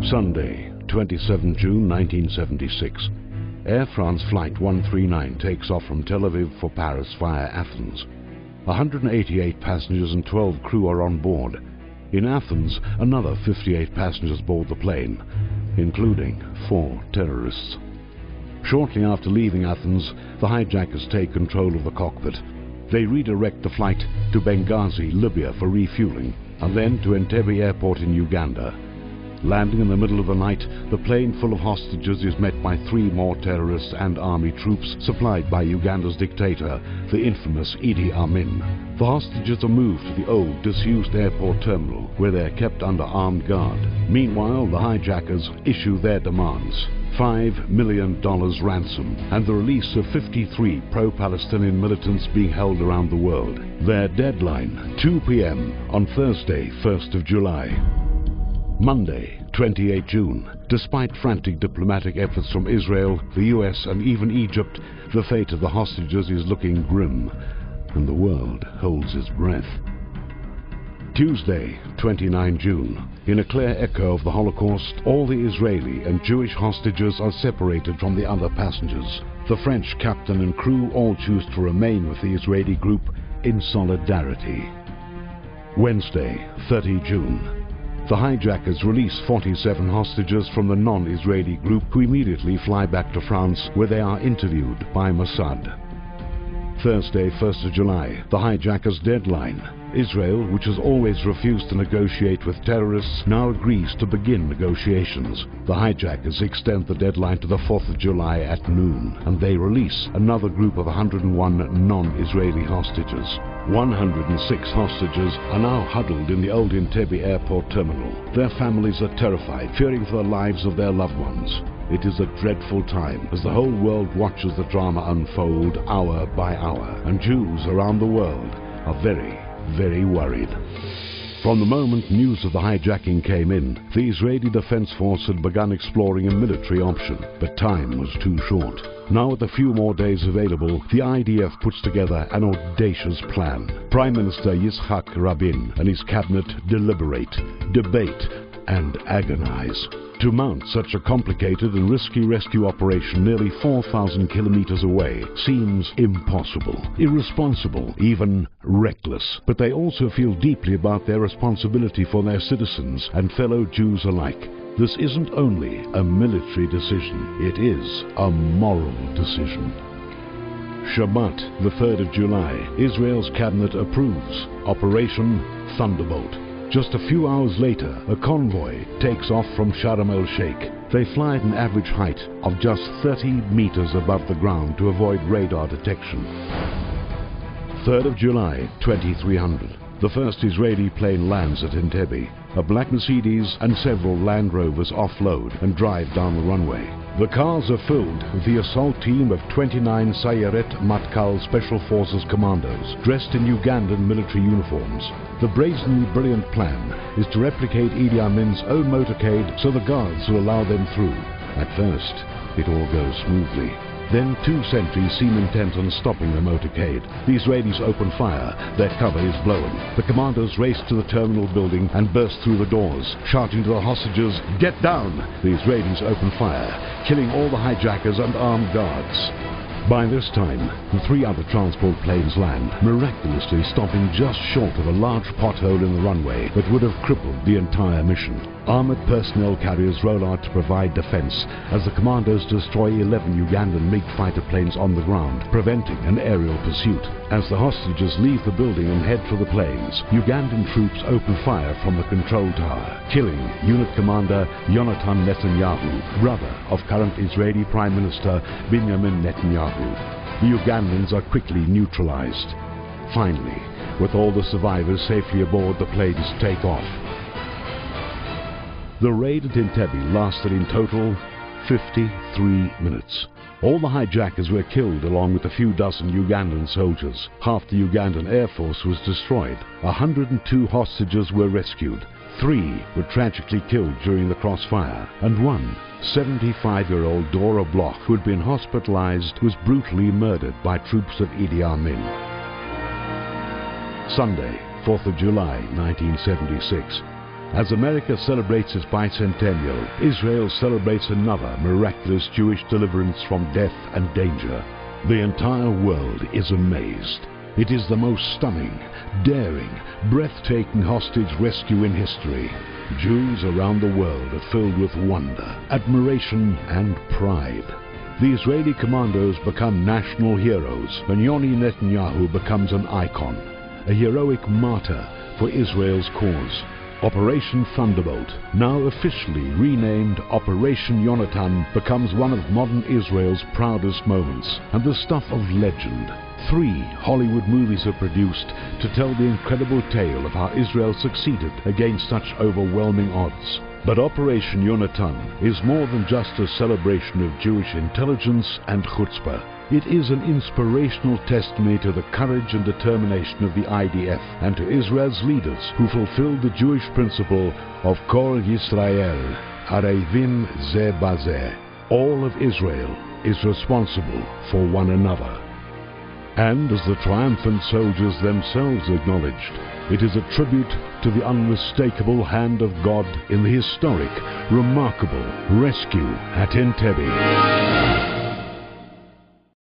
Sunday, 27 June 1976. Air France Flight 139 takes off from Tel Aviv for Paris via Athens. 188 passengers and 12 crew are on board. In Athens, another 58 passengers board the plane, including 4 terrorists. Shortly after leaving Athens, the hijackers take control of the cockpit. They redirect the flight to Benghazi, Libya for refueling, and then to Entebbe airport in Uganda. Landing in the middle of the night, the plane full of hostages is met by 3 more terrorists and army troops supplied by Uganda's dictator, the infamous Idi Amin. The hostages are moved to the old, disused airport terminal, where they are kept under armed guard. Meanwhile, the hijackers issue their demands: $5 million ransom and the release of 53 pro-Palestinian militants being held around the world. Their deadline, 2 p.m. on Thursday, 1st of July. Monday, 28 June. Despite frantic diplomatic efforts from Israel, the US and even Egypt, the fate of the hostages is looking grim, and the world holds its breath. Tuesday, 29 June. In a clear echo of the Holocaust, all the Israeli and Jewish hostages are separated from the other passengers. The French captain and crew all choose to remain with the Israeli group in solidarity. Wednesday, 30 June. The hijackers release 47 hostages from the non-Israeli group, who immediately fly back to France, where they are interviewed by Mossad. Thursday, 1st of July, the hijackers' deadline. Israel, which has always refused to negotiate with terrorists, now agrees to begin negotiations. The hijackers extend the deadline to the 4th of July at noon, and they release another group of 101 non-Israeli hostages. 106 hostages are now huddled in the old Entebbe airport terminal. Their families are terrified, fearing for the lives of their loved ones. It is a dreadful time as the whole world watches the drama unfold hour by hour, and Jews around the world are very worried. From the moment news of the hijacking came in, the Israeli Defense Force had begun exploring a military option, but time was too short. Now, with a few more days available, the IDF puts together an audacious plan. Prime Minister Yitzhak Rabin and his cabinet deliberate, debate, and agonize. To mount such a complicated and risky rescue operation nearly 4,000 kilometers away seems impossible, irresponsible, even reckless. But they also feel deeply about their responsibility for their citizens and fellow Jews alike. This isn't only a military decision, it is a moral decision. Shabbat, the 3rd of July, Israel's cabinet approves Operation Thunderbolt. Just a few hours later, a convoy takes off from Sharm el-Sheikh. They fly at an average height of just 30 meters above the ground to avoid radar detection. 3rd of July, 2300. The first Israeli plane lands at Entebbe. A black Mercedes and several Land Rovers offload and drive down the runway. The cars are filled with the assault team of 29 Sayeret Matkal Special Forces commandos, dressed in Ugandan military uniforms. The brazenly brilliant plan is to replicate Idi Amin's own motorcade so the guards will allow them through. At first, it all goes smoothly. Then 2 sentries seem intent on stopping the motorcade. The Israelis open fire. Their cover is blown. The commandos race to the terminal building and burst through the doors, shouting to the hostages, "Get down!" The Israelis open fire, killing all the hijackers and armed guards. By this time, the 3 other transport planes land, miraculously stopping just short of a large pothole in the runway that would have crippled the entire mission. Armored personnel carriers roll out to provide defense as the commandos destroy 11 Ugandan MiG fighter planes on the ground, preventing an aerial pursuit. As the hostages leave the building and head for the planes, Ugandan troops open fire from the control tower, killing unit commander Yonatan Netanyahu, brother of current Israeli Prime Minister Benjamin Netanyahu. The Ugandans are quickly neutralized. Finally, with all the survivors safely aboard, the planes take off. The raid at Entebbe lasted in total 53 minutes. All the hijackers were killed along with a few dozen Ugandan soldiers. Half the Ugandan Air Force was destroyed. 102 hostages were rescued. 3 were tragically killed during the crossfire, and one 75-year-old Dora Bloch, who had been hospitalized, was brutally murdered by troops of Idi Amin. Sunday, 4th of July, 1976. As America celebrates its bicentennial, Israel celebrates another miraculous Jewish deliverance from death and danger. The entire world is amazed. It is the most stunning, daring, breathtaking hostage rescue in history. Jews around the world are filled with wonder, admiration, and pride. The Israeli commandos become national heroes when Yoni Netanyahu becomes an icon, a heroic martyr for Israel's cause. Operation Thunderbolt, now officially renamed Operation Yonatan, becomes one of modern Israel's proudest moments and the stuff of legend. 3 Hollywood movies are produced to tell the incredible tale of how Israel succeeded against such overwhelming odds. But Operation Yonatan is more than just a celebration of Jewish intelligence and chutzpah. It is an inspirational testimony to the courage and determination of the IDF and to Israel's leaders who fulfilled the Jewish principle of Kol Yisrael, Arevim Ze Bazeh. All of Israel is responsible for one another. And as the triumphant soldiers themselves acknowledged, it is a tribute to the unmistakable hand of God in the historic, remarkable rescue at Entebbe.